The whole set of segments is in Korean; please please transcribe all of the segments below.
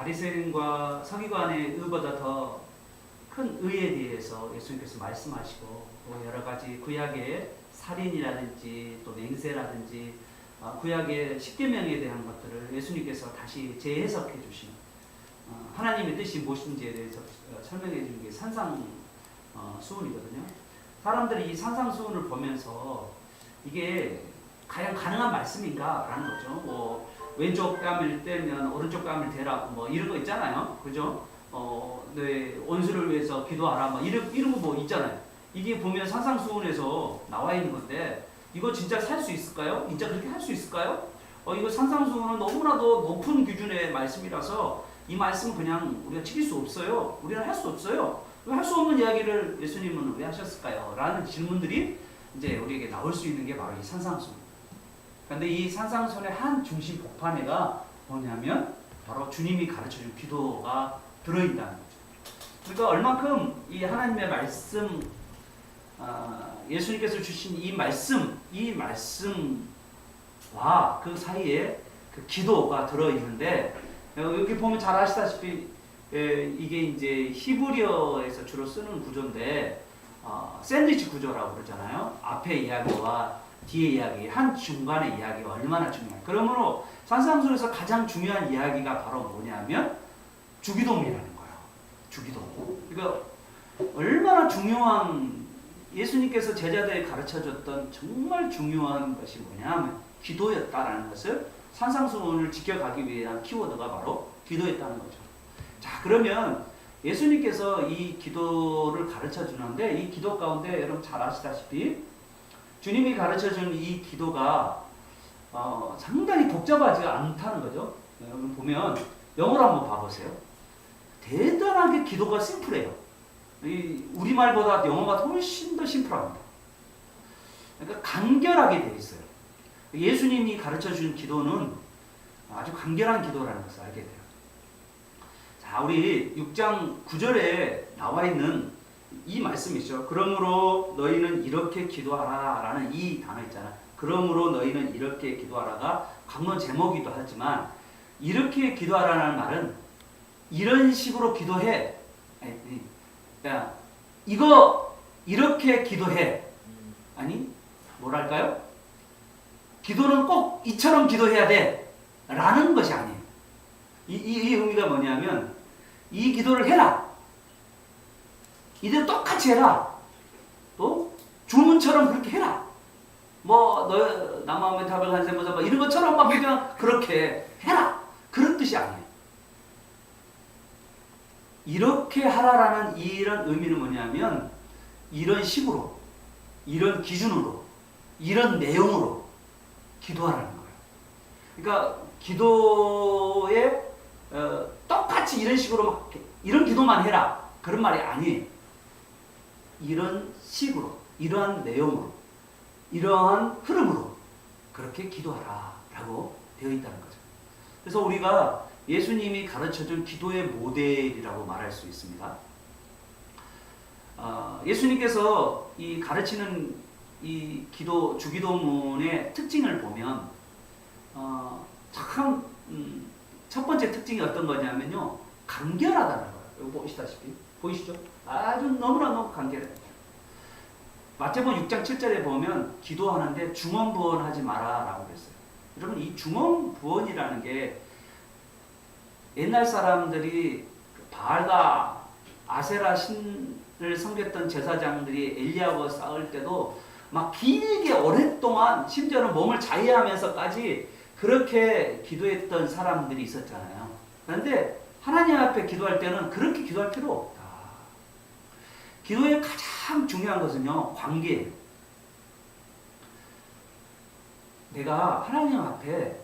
바리새인과 서기관의 의보다 더 큰 의에 대해서 예수님께서 말씀하시고 또 여러 가지 구약의 살인이라든지 또 맹세라든지 구약의 십계명에 대한 것들을 예수님께서 다시 재해석해 주시는 하나님의 뜻이 무엇인지에 대해서 설명해 주는 게 산상수훈이거든요. 사람들이 이 산상수훈을 보면서 이게 과연 가능한 말씀인가라는 거죠. 뭐 왼쪽 뺨을 떼면 오른쪽 뺨을 대라 뭐 이런 거 있잖아요. 그죠? 네, 원수를 위해서 기도하라 뭐 이런 거 뭐 있잖아요. 이게 보면 산상수훈에서 나와 있는 건데 이거 진짜 살 수 있을까요? 진짜 그렇게 할 수 있을까요? 이거 산상수훈은 너무나도 높은 기준의 말씀이라서 이 말씀은 그냥 우리가 지킬 수 없어요. 우리는 할 수 없어요. 할 수 없는 이야기를 예수님은 왜 하셨을까요? 라는 질문들이 이제 우리에게 나올 수 있는 게 바로 이 산상수훈. 그런데 이 산상수훈의 한 중심 복판에가 뭐냐면 바로 주님이 가르쳐준 기도가 들어있다는 거죠. 그러니까 얼만큼 이 하나님의 말씀, 예수님께서 주신 이 말씀과 그 사이에 그 기도가 들어있는데 여기 보면 잘 아시다시피 이게 이제 히브리어에서 주로 쓰는 구조인데 샌드위치 구조라고 그러잖아요. 앞에 이야기와 뒤에 이야기, 한 중간의 이야기가 얼마나 중요해요. 그러므로 산상수훈에서 가장 중요한 이야기가 바로 뭐냐면 주기도문이라는 거예요. 주기도. 그러니까 얼마나 중요한 예수님께서 제자들에게 가르쳐줬던 정말 중요한 것이 뭐냐면 기도였다라는 것을 산상수훈을 지켜가기 위한 키워드가 바로 기도였다는 거죠. 자, 그러면 예수님께서 이 기도를 가르쳐 주는데 이 기도 가운데 여러분 잘 아시다시피 주님이 가르쳐 준 이 기도가 상당히 복잡하지가 않다는 거죠. 여러분 보면 영어로 한번 봐보세요. 대단하게 기도가 심플해요. 우리말보다 영어가 훨씬 더 심플합니다. 그러니까 간결하게 되어 있어요. 예수님이 가르쳐 준 기도는 아주 간결한 기도라는 것을 알게 돼요. 자, 우리 6장 9절에 나와 있는 이 말씀이죠. 그러므로 너희는 이렇게 기도하라 라는 이 단어 있잖아요. 그러므로 너희는 이렇게 기도하라가 강론 제목이기도 하지만 이렇게 기도하라는 말은 이런 식으로 기도해. 야, 이거 이렇게 기도해. 아니, 뭐랄까요? 기도는 꼭 이처럼 기도해야 돼. 라는 것이 아니에요. 이 의미가 뭐냐면 이 기도를 해라. 이대로 똑같이 해라. 또 주문처럼 그렇게 해라. 뭐 너 남아면 답을 한세모사 이런 것처럼 막 그냥 그렇게 해라. 그런 뜻이 아니에요. 이렇게 하라라는 이런 의미는 뭐냐면 이런 식으로, 이런 기준으로, 이런 내용으로 기도하라는 거예요. 그러니까 기도에 똑같이 이런 식으로 막 이런 기도만 해라 그런 말이 아니에요. 이런 식으로, 이러한 내용으로, 이러한 흐름으로 그렇게 기도하라라고 되어 있다는 거죠. 그래서 우리가 예수님이 가르쳐준 기도의 모델이라고 말할 수 있습니다. 예수님께서 이 가르치는 이 기도 주기도문의 특징을 보면 참 첫 번째 특징이 어떤 거냐면요, 간결하다는 거예요. 여기 보시다시피 보이시죠? 아주 너무 간결해요. 마태복음 6장 7절에 보면 기도하는데 중언부언하지 마라라고 그랬어요. 여러분 이 중언부언이라는 게 옛날 사람들이 바알과 아세라 신을 섬겼던 제사장들이 엘리야와 싸울 때도 막 길게 오랫동안 심지어는 몸을 자해하면서까지 그렇게 기도했던 사람들이 있었잖아요. 그런데 하나님 앞에 기도할 때는 그렇게 기도할 필요 없다. 기도의 가장 중요한 것은요, 관계예요. 내가 하나님 앞에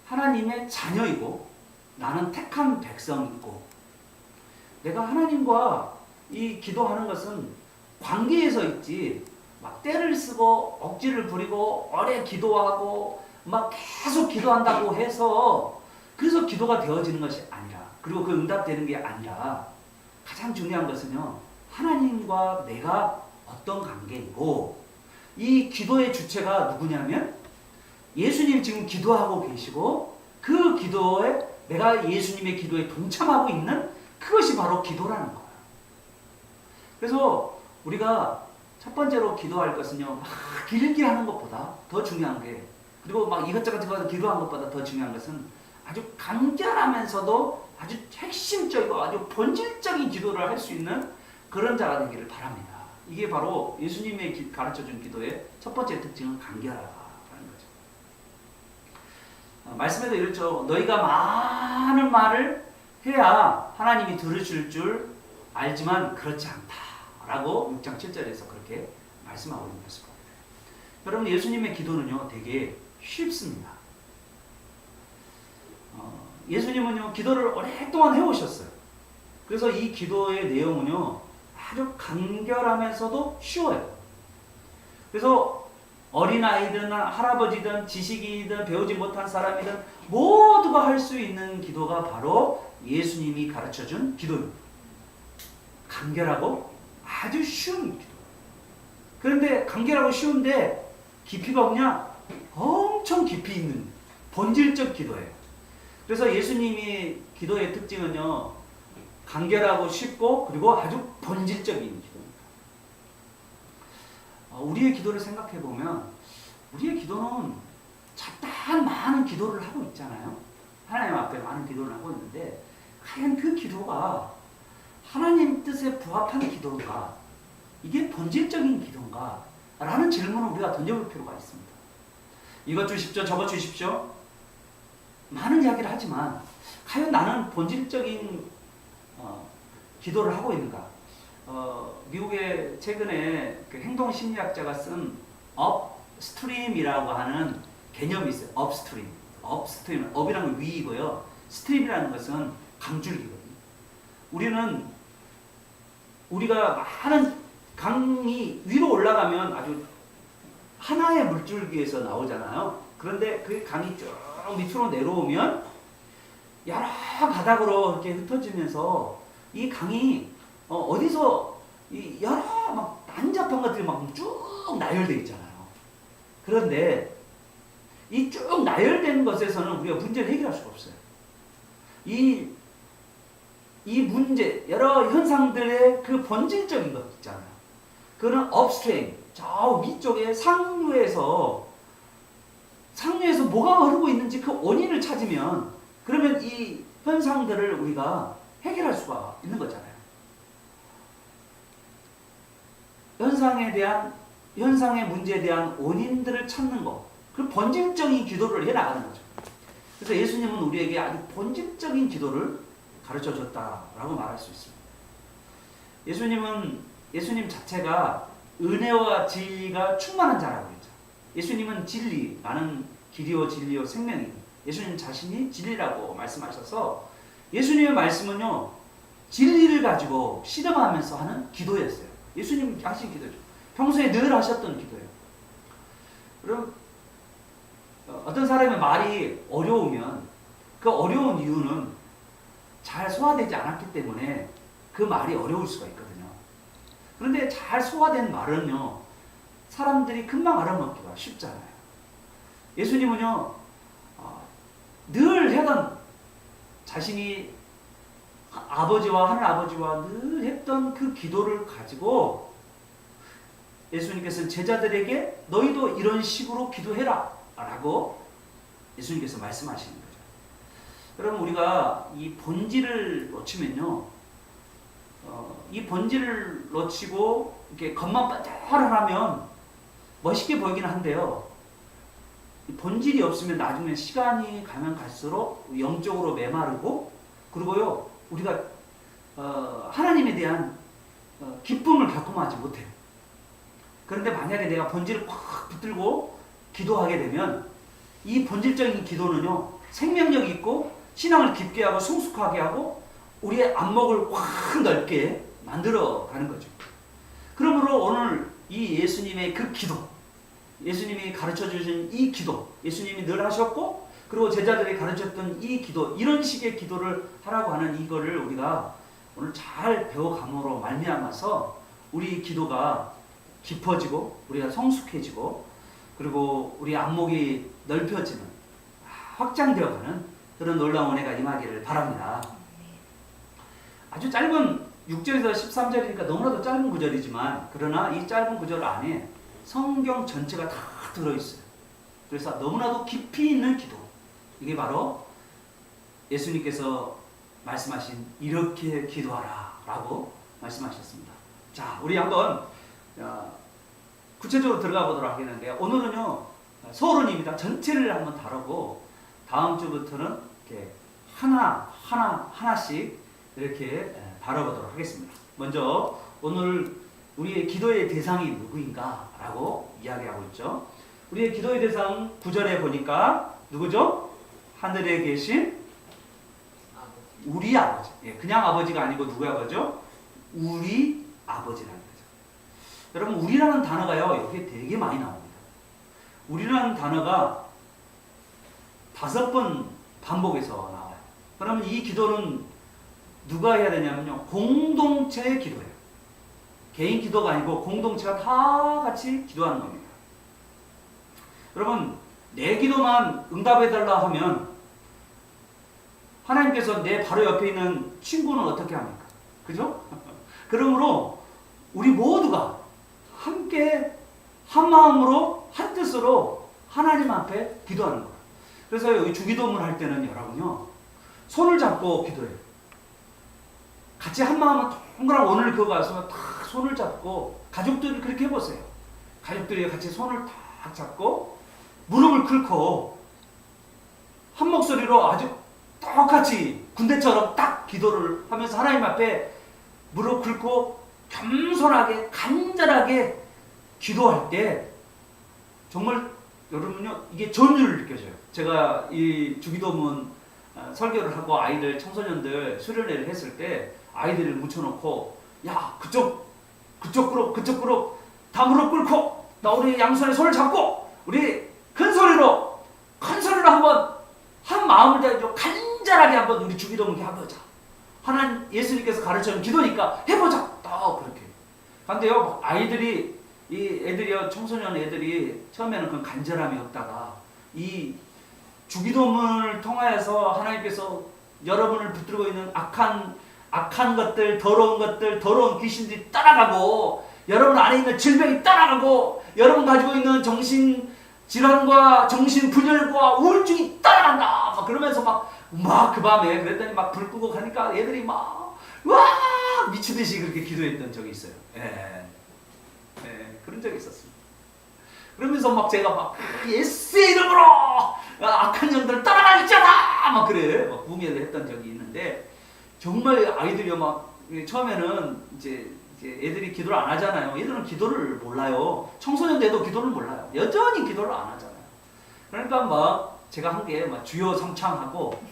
하나님의 자녀이고 나는 택한 백성이고 내가 하나님과 이 기도하는 것은 관계에서 있지 막 때를 쓰고 억지를 부리고 오래 기도하고 막 계속 기도한다고 해서 그래서 기도가 되어지는 것이 아니라 그리고 그 응답되는 게 아니라 가장 중요한 것은요, 하나님과 내가 어떤 관계이고 이 기도의 주체가 누구냐면 예수님 지금 기도하고 계시고 그 기도에 내가 예수님의 기도에 동참하고 있는 그것이 바로 기도라는 거예요. 그래서 우리가 첫 번째로 기도할 것은요, 막 길게 하는 것보다 더 중요한 게, 그리고 막 이것저것 기도한 것보다 더 중요한 것은 아주 간결하면서도 아주 핵심적이고 아주 본질적인 기도를 할 수 있는 그런 자가 되기를 바랍니다. 이게 바로 예수님의 가르쳐준 기도의 첫 번째 특징은 간결하다라는 거죠. 말씀에도 이렇죠. 너희가 많은 말을 해야 하나님이 들으실 줄 알지만 그렇지 않다라고 6장 7절에서 그렇게 말씀하고 있는 것입니다. 여러분, 예수님의 기도는요 되게 쉽습니다. 예수님은요 기도를 오랫동안 해오셨어요. 그래서 이 기도의 내용은요 아주 간결하면서도 쉬워요. 그래서 어린아이든 할아버지든 지식이든 배우지 못한 사람이든 모두가 할 수 있는 기도가 바로 예수님이 가르쳐준 기도입니다. 간결하고 아주 쉬운 기도. 그런데 간결하고 쉬운데 깊이가 없냐? 엄청 깊이 있는 본질적 기도예요. 그래서 예수님이 기도의 특징은요 간결하고 쉽고 그리고 아주 본질적인 기도입니다. 우리의 기도를 생각해 보면 우리의 기도는 잡다한 많은 기도를 하고 있잖아요. 하나님 앞에 많은 기도를 하고 있는데 과연 그 기도가 하나님 뜻에 부합하는 기도인가? 이게 본질적인 기도인가? 라는 질문을 우리가 던져볼 필요가 있습니다. 이것 주십시오, 저것 주십시오. 많은 이야기를 하지만 과연 나는 본질적인 기도를 하고 있는가? 미국에 최근에 그 행동심리학자가 쓴 업스트림이라고 하는 개념이 있어요. 업스트림. 업이라는 건 위이고요. 스트림이라는 것은 강줄기거든요. 우리가 많은 강이 위로 올라가면 아주 하나의 물줄기에서 나오잖아요. 그런데 그 강이 쭉 밑으로 내려오면 여러 가닥으로 이렇게 흩어지면서 이 강이 어디서 이 여러 막 난잡한 것들이 막 쭉 나열되어 있잖아요. 그런데 이 쭉 나열된 것에서는 우리가 문제를 해결할 수가 없어요. 이 문제, 여러 현상들의 그 본질적인 것 있잖아요. 그거는 업스트림, 저 위쪽에 상류에서 뭐가 흐르고 있는지 그 원인을 찾으면 그러면 이 현상들을 우리가 해결할 수가 있는 거잖아요. 현상의 문제에 대한 원인들을 찾는 것, 그 본질적인 기도를 해나가는 거죠. 그래서 예수님은 우리에게 아주 본질적인 기도를 가르쳐 줬다라고 말할 수 있습니다. 예수님 자체가 은혜와 진리가 충만한 자라고 했죠. 예수님은 진리, 나는 길이요 진리요 생명이고 예수님 자신이 진리라고 말씀하셔서 예수님의 말씀은요 진리를 가지고 씨름하면서 하는 기도였어요. 예수님 하신 기도죠. 평소에 늘 하셨던 기도예요. 그럼 어떤 사람의 말이 어려우면 그 어려운 이유는 잘 소화되지 않았기 때문에 그 말이 어려울 수가 있거든요. 그런데 잘 소화된 말은요 사람들이 금방 알아먹기가 쉽잖아요. 예수님은요 늘 하던 자신이 하늘 아버지와 늘 했던 그 기도를 가지고 예수님께서는 제자들에게 너희도 이런 식으로 기도해라 라고 예수님께서 말씀하시는 거죠. 여러분 우리가 이 본질을 놓치면요 이 본질을 놓치고 이렇게 겉만 반짝하면 멋있게 보이긴 한데요 본질이 없으면 나중에 시간이 가면 갈수록 영적으로 메마르고 그리고요 우리가 하나님에 대한 기쁨을 경험하지 못해요. 그런데 만약에 내가 본질을 꽉 붙들고 기도하게 되면 이 본질적인 기도는요 생명력이 있고 신앙을 깊게 하고 성숙하게 하고 우리의 안목을 확 넓게 만들어 가는 거죠. 그러므로 오늘 이 예수님의 그 기도, 예수님이 가르쳐 주신 이 기도, 예수님이 늘 하셨고 그리고 제자들이 가르쳤던 이 기도, 이런 식의 기도를 하라고 하는 이거를 우리가 오늘 잘 배워감으로 말미암아서 우리 기도가 깊어지고 우리가 성숙해지고 그리고 우리 안목이 넓혀지는 확장되어가는 그런 놀라운 은혜가 임하기를 바랍니다. 아주 짧은 6절에서 13절이니까 너무나도 짧은 구절이지만 그러나 이 짧은 구절 안에 성경 전체가 다 들어있어요. 그래서 너무나도 깊이 있는 기도, 이게 바로 예수님께서 말씀하신 이렇게 기도하라 라고 말씀하셨습니다. 자, 우리 한번 구체적으로 들어가 보도록 하겠는데 오늘은요 서론입니다. 전체를 한번 다루고 다음 주부터는 이렇게 하나씩 이렇게 다뤄보도록 하겠습니다. 먼저 오늘 우리의 기도의 대상이 누구인가 라고 이야기하고 있죠. 우리의 기도의 대상 9절에 보니까 누구죠? 하늘에 계신 우리 아버지. 예, 그냥 아버지가 아니고 누구의 아버지죠? 우리 아버지라는 거죠. 여러분 우리라는 단어가요 여기에 되게 많이 나옵니다. 우리라는 단어가 5번 반복해서 나와요. 그러면 이 기도는 누가 해야 되냐면요 공동체의 기도예요. 개인 기도가 아니고 공동체가 다 같이 기도하는 겁니다. 여러분 내 기도만 응답해달라 하면 하나님께서 내 바로 옆에 있는 친구는 어떻게 합니까? 그죠? 그러므로 우리 모두가 함께 한 마음으로 한 뜻으로 하나님 앞에 기도하는 거예요. 그래서 여기 주기도문 할 때는 여러분요 손을 잡고 기도해요. 같이 한 마음은 동그란 원을 그어가서 딱 손을 잡고 가족들이 그렇게 해보세요. 가족들이 같이 손을 딱 잡고 무릎을 꿇고 한 목소리로 아주 똑같이 군대처럼 딱 기도를 하면서 하나님 앞에 무릎 꿇고 겸손하게 간절하게 기도할 때 정말 여러분요 이게 전율을 느껴져요. 제가 이 주기도문 설교를 하고 아이들 청소년들 수련회를 했을 때 아이들을 묻혀놓고 야 그쪽 그룹 다 무릎 꿇고 나 우리 양손에 손을 잡고 우리 큰 소리로 한번 한 마음을 다해서 간절하게 한번 우리 주기도문 해보자. 하나님 예수님께서 가르쳐준 기도니까 해보자. 딱 그렇게. 근데요 아이들이 이 애들이요 청소년 애들이 처음에는 그런 간절함이 없다가 이 주기도문을 통하여서 하나님께서 여러분을 붙들고 있는 악한 것들, 더러운 귀신들이 따라가고 여러분 안에 있는 질병이 따라가고 여러분 가지고 있는 정신 질환과 정신 분열과 우울증이 따라간다. 막 그러면서 막 그 밤에 그랬더니 막 불 끄고 가니까 애들이 막 와 미치듯이 그렇게 기도했던 적이 있어요. 그런 적이 있었습니다. 그러면서 막 제가 막 예수의 이름으로 악한 영들을 따라가겠잖아 막 그래 막 구매를 했던 적이 있는데 정말 아이들이 막 처음에는 이제 애들이 기도를 안 하잖아요. 얘들은 기도를 몰라요. 청소년들도 기도를 몰라요. 여전히 기도를 안 하잖아요. 그러니까 막 제가 한 게 막 주여 성창하고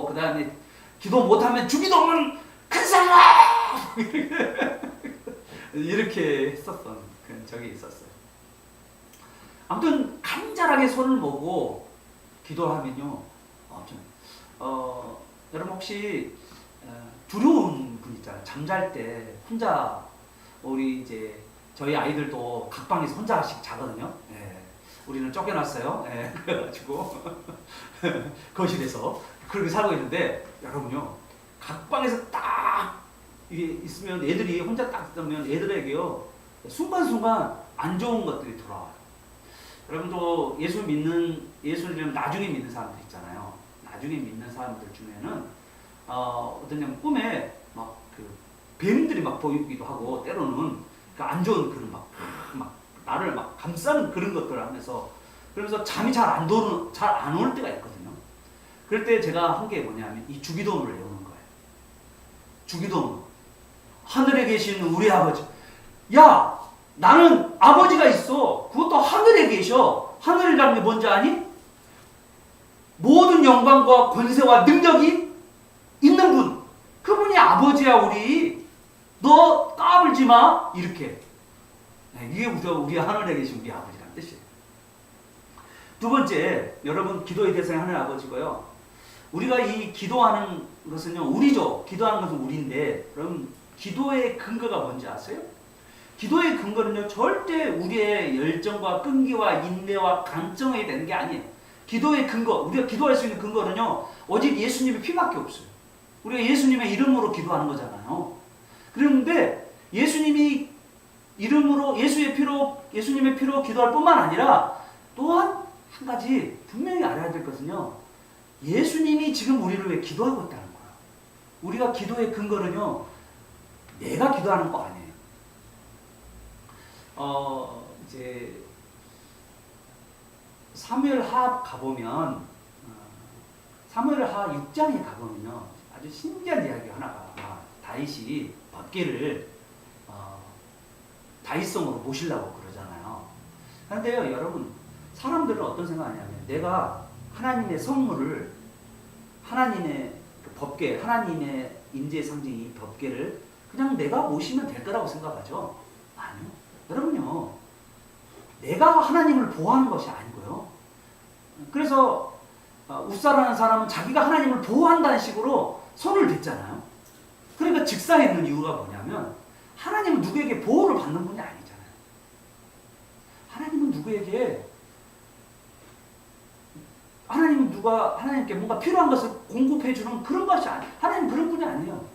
그 다음에 기도 못하면 주기도문 큰 사람 이렇게 했었던 그런 적이 있었어요. 아무튼 간절하게 손을 모고 기도하면요. 여러분 혹시 두려운 분 있잖아요. 잠잘 때 혼자 우리 이제 저희 아이들도 각 방에서 혼자씩 자거든요. 우리는 쫓겨났어요. 그래가지고 거실에서 그렇게 살고 있는데 여러분요 각 방에서 딱 이게 있으면 애들이 혼자 딱 있으면 애들에게요 순간순간 안 좋은 것들이 돌아와요. 여러분도 예수님을 나중에 믿는 사람들 있잖아요. 나중에 믿는 사람들 중에는 어떠냐면 꿈에 막 그 뱀들이 막 보이기도 하고 때로는 그 안 좋은 그런 막 나를 막 감싸는 그런 것들을 하면서 그러면서 잠이 잘 안 올 때가 있거든요. 그럴 때 제가 한 게 뭐냐면 이 주기도문을 외우는 거예요. 주기도문. 하늘에 계신 우리 아버지. 야, 나는 아버지가 있어. 그것도 하늘에 계셔. 하늘이라는 게 뭔지 아니? 모든 영광과 권세와 능력이 있는 분. 그분이 아버지야 우리. 너 까불지 마. 이렇게. 이게 우리 하늘에 계신 우리 아버지라는 뜻이에요. 두 번째, 여러분 기도의 대상이 하늘 아버지고요. 우리가 이 기도하는 것은요, 우리죠. 기도하는 것은 우리인데, 그럼 기도의 근거가 뭔지 아세요? 기도의 근거는요, 절대 우리의 열정과 끈기와 인내와 강정이 되는 게 아니에요. 기도의 근거, 우리가 기도할 수 있는 근거는요, 오직 예수님의 피밖에 없어요. 우리가 예수님의 이름으로 기도하는 거잖아요. 그런데 예수님이 이름으로, 예수님의 피로 기도할 뿐만 아니라 또한 한 가지 분명히 알아야 될 것은요, 예수님이 지금 우리를 위해 기도하고 있다는 거예요. 우리가 기도의 근거는요, 내가 기도하는 거 아니에요. 이제 사무엘하 가보면, 사무엘하 6장에 가보면요, 아주 신기한 이야기 하나가, 다윗이 법궤를 다윗성으로 모시려고 그러잖아요. 그런데요, 여러분, 사람들은 어떤 생각하냐면, 내가 하나님의 성물을, 하나님의 그 법궤, 하나님의 임재의 상징인 이 법궤를 그냥 내가 모시면 될 거라고 생각하죠. 아니요. 여러분요, 내가 하나님을 보호하는 것이 아니고요. 그래서 웃사라는 사람은 자기가 하나님을 보호한다는 식으로 손을 댔잖아요. 그러니까 직사했는 이유가 뭐냐면, 하나님은 누구에게 보호를 받는 분이 아니잖아요. 하나님은 누구에게, 하나님께 뭔가 필요한 것을 공급해주는 그런 것이 아니에요. 하나님은 그런 분이 아니에요.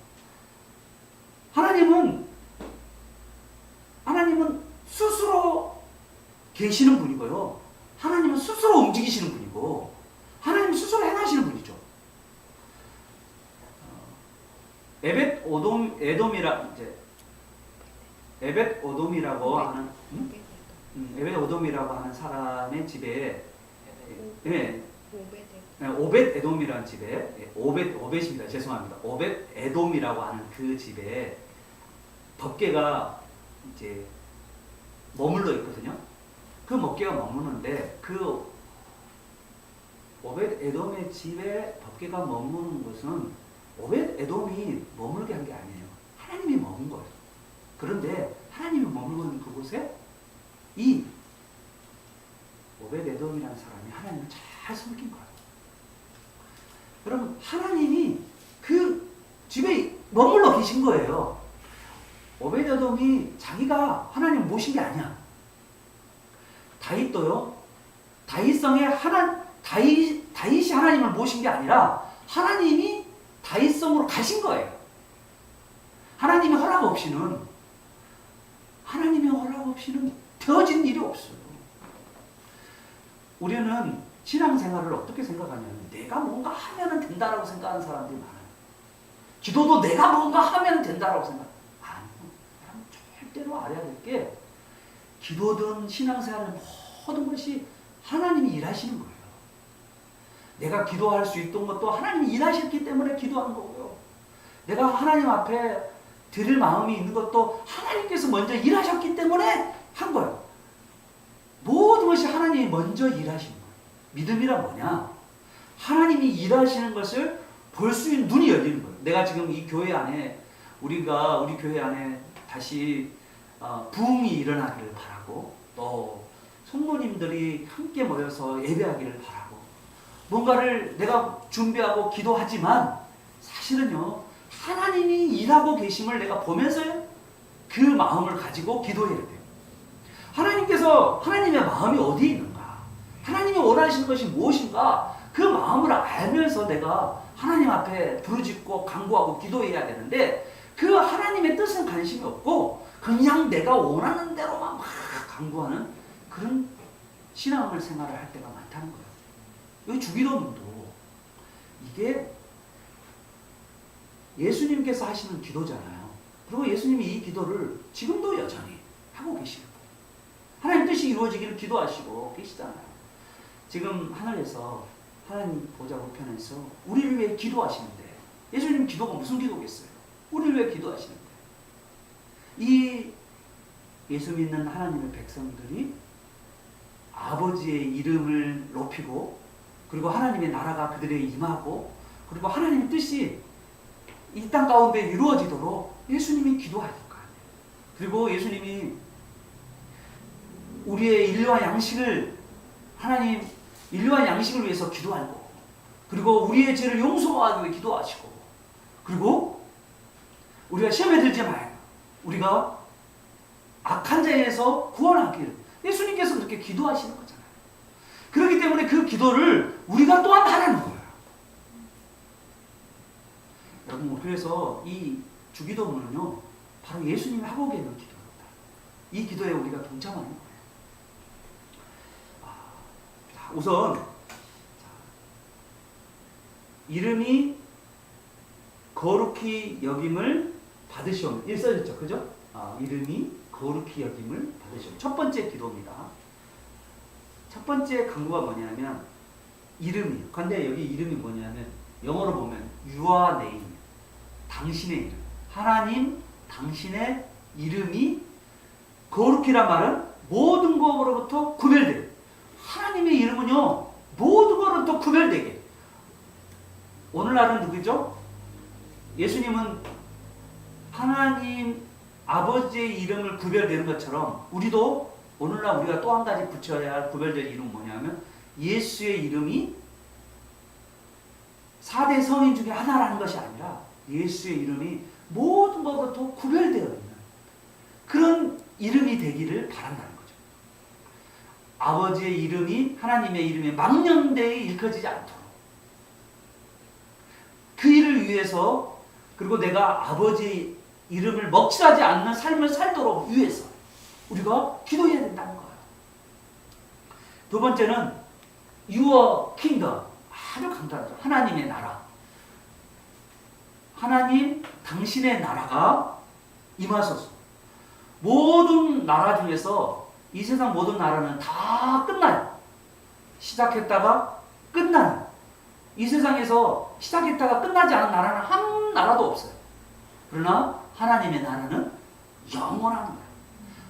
하나님은 스스로 계시는 분이고요. 하나님은 스스로 움직이시는 분이고, 하나님은 스스로 행하시는 분이죠. 에벳 오돔이라고 하는 사람의 집에, 오벳 에돔이라는 집에, 오벳입니다. 죄송합니다. 오벳 에돔이라고 하는 그 집에 법궤가 이제 머물러 있거든요. 그 법궤가 머무는데, 그 오벳 에돔의 집에 법궤가 머무는 것은 오벳 에돔이 머물게 한 게 아니에요. 하나님이 머문 거예요. 그런데 하나님이 머물고 있는 그곳에 이 오벳 에돔이라는 사람이 하나님을 잘 섬긴 거예요. 여러분, 하나님이 그 집에 머물러 계신 거예요. 오벳 에돔이 자기가 하나님을 모신 게 아니야. 다윗도요, 다윗이 하나님을 모신 게 아니라 하나님이 다윗성으로 가신 거예요. 하나님의 허락 없이는 되어진 일이 없어요. 우리는 신앙생활을 어떻게 생각하냐면, 내가 뭔가 하면 된다라고 생각하는 사람들이 많아요. 기도도 내가 뭔가 하면 된다라고 생각해요. 아니요. 절대로 알아야 될 게, 기도든 신앙생활은 모든 것이 하나님이 일하시는 거예요. 내가 기도할 수 있던 것도 하나님이 일하셨기 때문에 기도한 거고요. 내가 하나님 앞에 드릴 마음이 있는 것도 하나님께서 먼저 일하셨기 때문에 한 거예요. 모든 것이 하나님이 먼저 일하신 거예요. 믿음이란 뭐냐? 하나님이 일하시는 것을 볼 수 있는 눈이 열리는 거예요. 내가 지금 이 교회 안에, 우리 교회 안에 다시 부흥이 일어나기를 바라고, 또 성도님들이 함께 모여서 예배하기를 바라고, 뭔가를 내가 준비하고 기도하지만, 사실은요, 하나님이 일하고 계심을 내가 보면서 그 마음을 가지고 기도해야 돼요. 하나님의 마음이 어디에 있는가? 하나님이 원하시는 것이 무엇인가? 그 마음을 알면서 내가 하나님 앞에 부르짖고 간구하고 기도해야 되는데, 그 하나님의 뜻은 관심이 없고 그냥 내가 원하는 대로만 막 간구하는 그런 신앙을 생활을 할 때가 많다는 거예요. 여기 주기도문도 이게 예수님께서 하시는 기도잖아요. 그리고 예수님이 이 기도를 지금도 여전히 하고 계시고, 하나님 뜻이 이루어지기를 기도하시고 계시잖아요. 지금 하늘에서 하나님 보좌 우편에서 우리를 위해 기도하시는데, 예수님 기도가 무슨 기도겠어요? 우리를 위해 기도하시는데, 이 예수 믿는 하나님의 백성들이 아버지의 이름을 높이고, 그리고 하나님의 나라가 그들에게 임하고, 그리고 하나님의 뜻이 이 땅 가운데 이루어지도록 예수님이 기도하실 거 아니에요. 그리고 예수님이 우리의 인류와 양식을 위해서 기도하고, 그리고 우리의 죄를 용서하기 위해 기도하시고, 그리고 우리가 시험에 들지 말고 우리가 악한 자에서 구원하기를 예수님께서 그렇게 기도하시는 거잖아요. 그렇기 때문에 그 기도를 우리가 또한 하라는 거예요. 여러분, 그래서 이 주기도문은요, 바로 예수님이 하고 계신 기도입니다. 이 기도에 우리가 동참하는 거예요. 우선 이름이 거룩히 여김을 받으시오. 써졌죠, 그죠? 이름이 거룩히 여김을 받으시오. 첫 번째 기도입니다. 첫 번째 강구가 뭐냐면 이름이에요. 근데 여기 이름이 뭐냐면 영어로 보면 your name, 당신의 이름. 하나님 당신의 이름이 거룩히란 말은 모든 것으로부터 구별돼요. 하나님의 이름은요, 모든 것으로부터 구별되게. 오늘날은 누구죠? 예수님은 하나님 아버지의 이름을 구별되는 것처럼 우리도 오늘날 우리가 또 한 가지 붙여야 할 구별될 이름은 뭐냐면 예수의 이름이 4대 성인 중에 하나라는 것이 아니라 예수의 이름이 모든 것부터 구별되어 있는 그런 이름이 되기를 바란다는 거죠. 아버지의 이름이 하나님의 이름에 망령되이 일컬어지지 않도록 그 일을 위해서, 그리고 내가 아버지의 이름을 먹칠하지 않는 삶을 살도록 위해서 우리가 기도해야 된다는 거예요. 두 번째는 Your Kingdom. 아주 간단하죠. 하나님의 나라. 하나님 당신의 나라가 임하소서. 모든 나라 중에서 이 세상 모든 나라는 다 끝나요. 시작했다가 끝나요. 이 세상에서 시작했다가 끝나지 않은 나라는 한 나라도 없어요. 그러나 하나님의 나라는 영원한 거예요.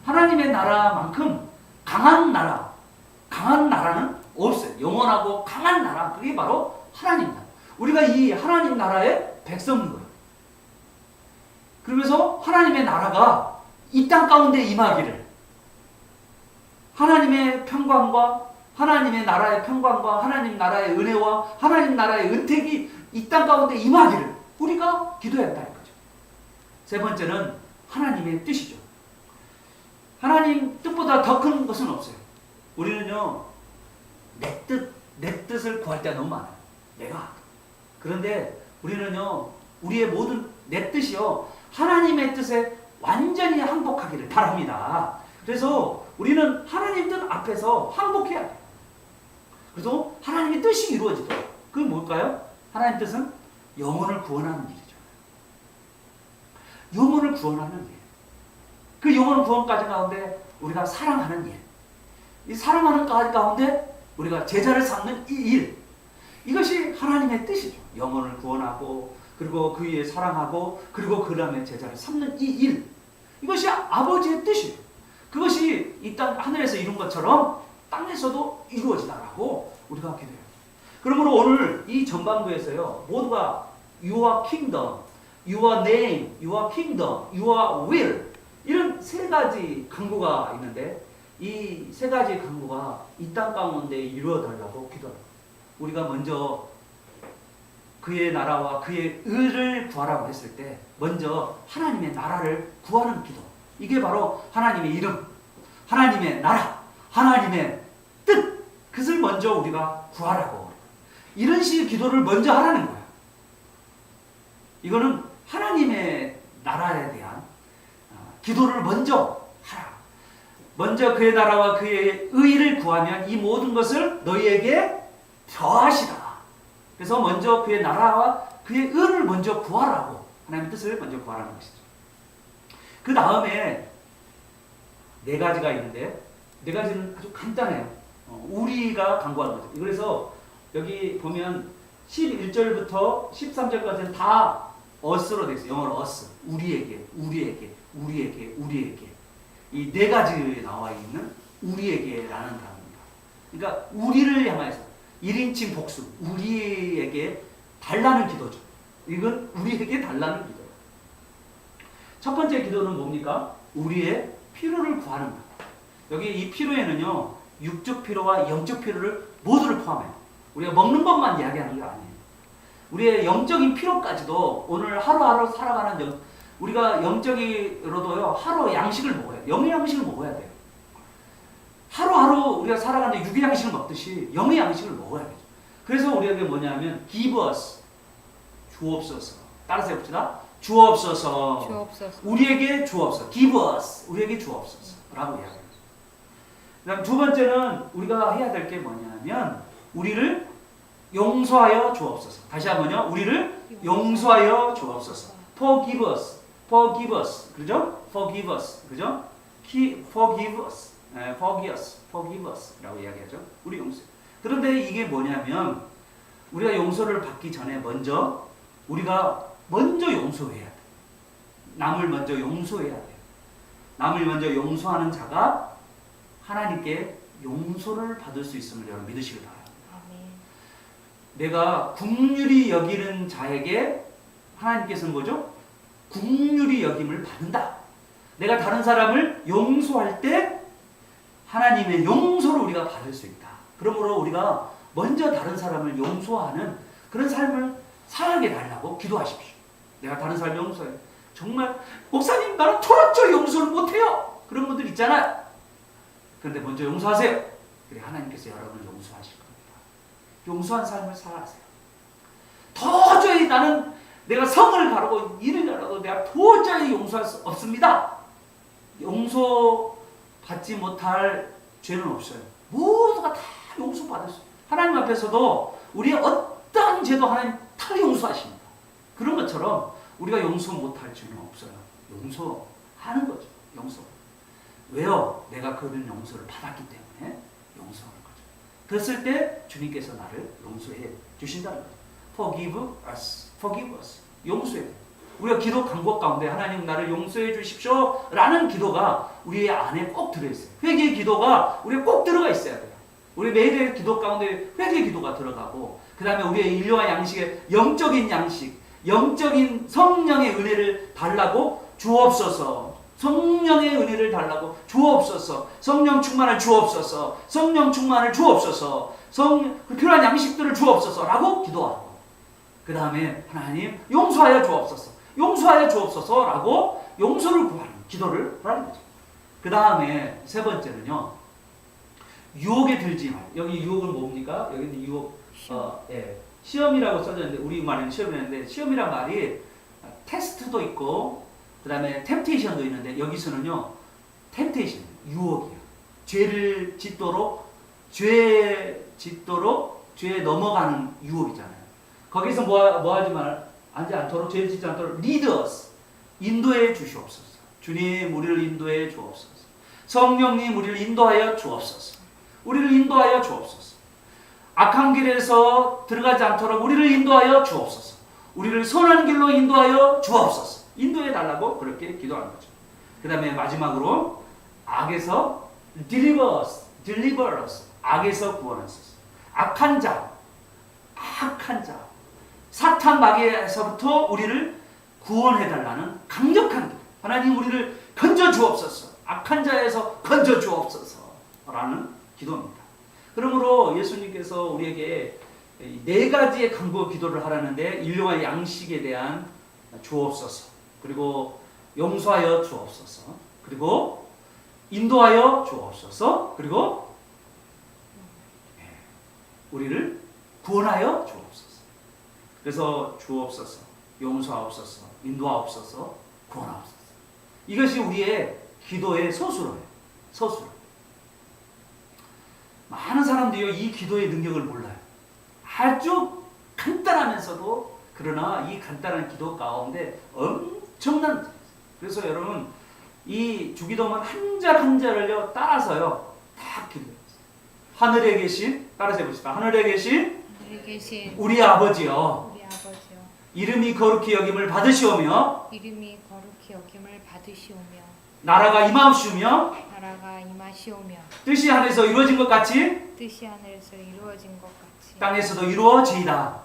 하나님의 나라만큼 강한 나라는 없어요. 영원하고 강한 나라, 그게 바로 하나님 나라. 우리가 이 하나님 나라의 백성인 거예요. 그러면서 하나님의 나라가 이 땅 가운데 임하기를, 하나님의 평강과 하나님의 나라의 평강과 하나님 나라의 은혜와 하나님 나라의 은택이 이 땅 가운데 임하기를 우리가 기도해야 한다는 거죠. 세 번째는 하나님의 뜻이죠. 하나님 뜻보다 더 큰 것은 없어요. 우리는요, 내 뜻을 구할 때가 너무 많아요. 내가. 그런데 우리는요, 우리의 모든 내 뜻이요, 하나님의 뜻에 완전히 항복하기를 바랍니다. 그래서 우리는 하나님 뜻 앞에서 항복해야 돼요. 그래서 하나님의 뜻이 이루어지도록. 그게 뭘까요? 하나님 뜻은 영혼을 구원하는 일이죠. 영혼을 구원하는 일. 그 영혼 구원까지 가운데 우리가 사랑하는 일. 이 사랑하는 가운데 우리가 제자를 삼는 이 일. 이것이 하나님의 뜻이죠. 영혼을 구원하고, 그리고 그 위에 사랑하고, 그리고 그 다음에 제자를 삼는 이 일. 이것이 아버지의 뜻이에요. 그것이 이 땅 하늘에서 이룬 것처럼 땅에서도 이루어지다라고 우리가 기도해요. 그러므로 오늘 이 전반부에서요, 모두가 Your Kingdom, Your Name, Your Kingdom, Your Will, 이런 세 가지 강구가 있는데, 이 세 가지 강구가 이 땅 가운데 이루어달라고 기도합니다. 우리가 먼저 그의 나라와 그의 의를 구하라고 했을 때 먼저 하나님의 나라를 구하는 기도. 이게 바로 하나님의 이름, 하나님의 나라, 하나님의 뜻, 그것을 먼저 우리가 구하라고. 이런 식의 기도를 먼저 하라는 거예요. 이거는 하나님의 나라에 대한 기도를 먼저 하라. 먼저 그의 나라와 그의 의를 구하면 이 모든 것을 너희에게 더하시라. 그래서 먼저 그의 나라와 그의 의를 먼저 구하라고, 하나님의 뜻을 먼저 구하라는 것이죠. 그 다음에 네 가지가 있는데, 네 가지는 아주 간단해요. 우리가 강구하는 거죠. 그래서 여기 보면 11절부터 13절까지는 다 us로 되어 있어요. 영어로 us. 우리에게, 우리에게, 우리에게, 우리에게. 이 네 가지 나와 있는 우리에게라는 단어입니다. 그러니까 우리를 향해서 1인칭 복수, 우리에게 달라는 기도죠. 이건 우리에게 달라는 기도예요. 첫 번째 기도는 뭡니까? 우리의 필요를 구하는 것. 여기 이 필요에는요, 육적 필요와 영적 필요를 모두를 포함해요. 우리가 먹는 것만 이야기하는 게 아니에요. 우리의 영적인 필요까지도 오늘 하루하루 살아가는 우리가 영적으로도요, 하루 양식을 먹어야 돼요. 영의 양식을 먹어야 돼요. 하루하루 우리가 살아가는데 육의 양식을 먹듯이 영의 양식을 먹어야 되죠. 그래서 우리에게 뭐냐면 give us, 주옵소서. 따라서 해봅시다. 주옵소서. 주옵소서. 우리에게 주옵소서. give us, 우리에게 주옵소서 라고 이야기합니다. 그다음 두 번째는 우리가 해야 될 게 뭐냐면 우리를 용서하여 주옵소서. 다시 한번요. 우리를 용서하여 주옵소서. forgive us, forgive us, 그죠? forgive us, 그죠? forgive us, forgive us, forgive us라고 이야기하죠. 우리 용서. 그런데 이게 뭐냐면 우리가 용서를 받기 전에 우리가 먼저 용서해야 돼. 남을 먼저 용서해야 돼. 남을 먼저 용서하는 자가 하나님께 용서를 받을 수 있음을 여러분 믿으시길 바랍니다. 내가 긍휼히 여기는 자에게 하나님께서는 뭐죠? 긍휼히 여김을 받는다. 내가 다른 사람을 용서할 때 하나님의 용서를 우리가 받을 수 있다. 그러므로 우리가 먼저 다른 사람을 용서하는 그런 삶을 살게 달라고 기도하십시오. 내가 다른 사람을 용서해. 정말 목사님 나는 도저히 용서를 못해요. 그런 분들 있잖아요. 그런데 먼저 용서하세요. 그래 하나님께서 여러분을 용서하실 겁니다. 용서한 삶을 살아세요. 도저히 나는 내가 성을 가르고 일을 가르고 내가 도저히 용서할 수 없습니다. 용서받지 못할 죄는 없어요. 모두가 다 용서받을 수 있어요. 하나님 앞에서도 우리의 어떤 죄도 하나님 다 용서하십니다. 그런 것처럼 우리가 용서 못할 죄는 없어요. 용서하는 거죠. 용서. 왜요? 내가 그런 용서를 받았기 때문에 용서하는 거죠. 그랬을 때 주님께서 나를 용서해 주신다는 거죠. Forgive us, forgive us. 용서해. 우리가 기도 간구 가운데 하나님 나를 용서해 주십시오 라는 기도가 우리 안에 꼭 들어있어요. 회개의 기도가 우리에 꼭 들어가 있어야 돼요. 우리 매일의 기도 가운데 회개의 기도가 들어가고 그 다음에 우리의 인류와 양식의 영적인 양식, 영적인 성령의 은혜를 달라고 주옵소서. 성령의 은혜를 달라고 주옵소서. 성령 충만을 주옵소서. 성령 충만을 주옵소서. 필요한 양식들을 주옵소서라고 기도하고 그 다음에 하나님 용서하여 주옵소서. 용서하여 주옵소서라고 용서를 구하는 기도를 하는 거죠. 그 다음에 세 번째는요. 유혹에 들지 말. 여기 유혹은 뭡니까? 여기는 유혹 시험이라고 써져 있는데 우리말에는 시험이라는데 시험이란 말이 테스트도 있고 그 다음에 템테이션도 있는데 여기서는요 템테이션 유혹이야. 죄를 짓도록 죄에 넘어가는 유혹이잖아요. 거기서 뭐 하지 하지 않도록 죄를 짓지 않도록 lead us 인도해 주시옵소서. 주님 우리를 인도해 주옵소서. 성령님 우리를 인도하여 주옵소서. 우리를 인도하여 주옵소서. 악한 길에서 들어가지 않도록 우리를 인도하여 주옵소서. 우리를 선한 길로 인도하여 주옵소서. 인도해 달라고 그렇게 기도하는 거죠. 그 다음에 마지막으로 악에서 deliver us. 악에서 구원하소서. 악한 자, 사탄 마귀에서부터 우리를 구원해 달라는 강력한 기도. 하나님 우리를 건져 주옵소서. 악한 자에서 건져 주옵소서라는 기도입니다. 그러므로 예수님께서 우리에게 네 가지의 간구 기도를 하라는데 인류와 양식에 대한 주옵소서, 그리고 용서하여 주옵소서, 그리고 인도하여 주옵소서, 그리고 우리를 구원하여 주옵소서. 그래서 주옵소서, 용서하옵소서, 인도하옵소서, 구원하옵소서. 이것이 우리의 기도의 서술어예요. 서술어. 많은 사람들이 이 기도의 능력을 몰라요. 아주 간단하면서도 그러나 이 간단한 기도 가운데 엄청난. 그래서 여러분 이 주기도문 한 절 한 절을요 따라서요 다 기도해요. 하늘에 계신, 따라서 해봅시다. 하늘에 계신 우리 아버지여, 이름이 거룩히 여김을 받으시오며 나라가 임하시오며 뜻이 하늘에서 이루어진 것 같이 땅에서도 이루어지이다.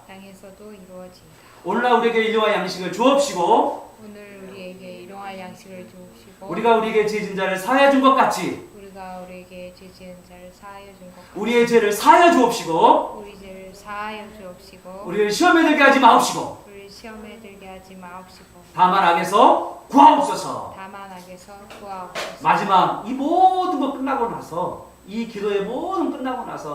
오늘날 우리에게 일용할 양식을 주옵시고 우리가 우리에게 죄진 자를 사하여 준 것 같이 우리의 죄를 사하여 주옵시고 우리를 시험에 들게 하지 마옵시고 다만 악에서 구하옵소서. 마지막 이 모든 거 끝나고 나서 이 기도의 모든 끝나고 나서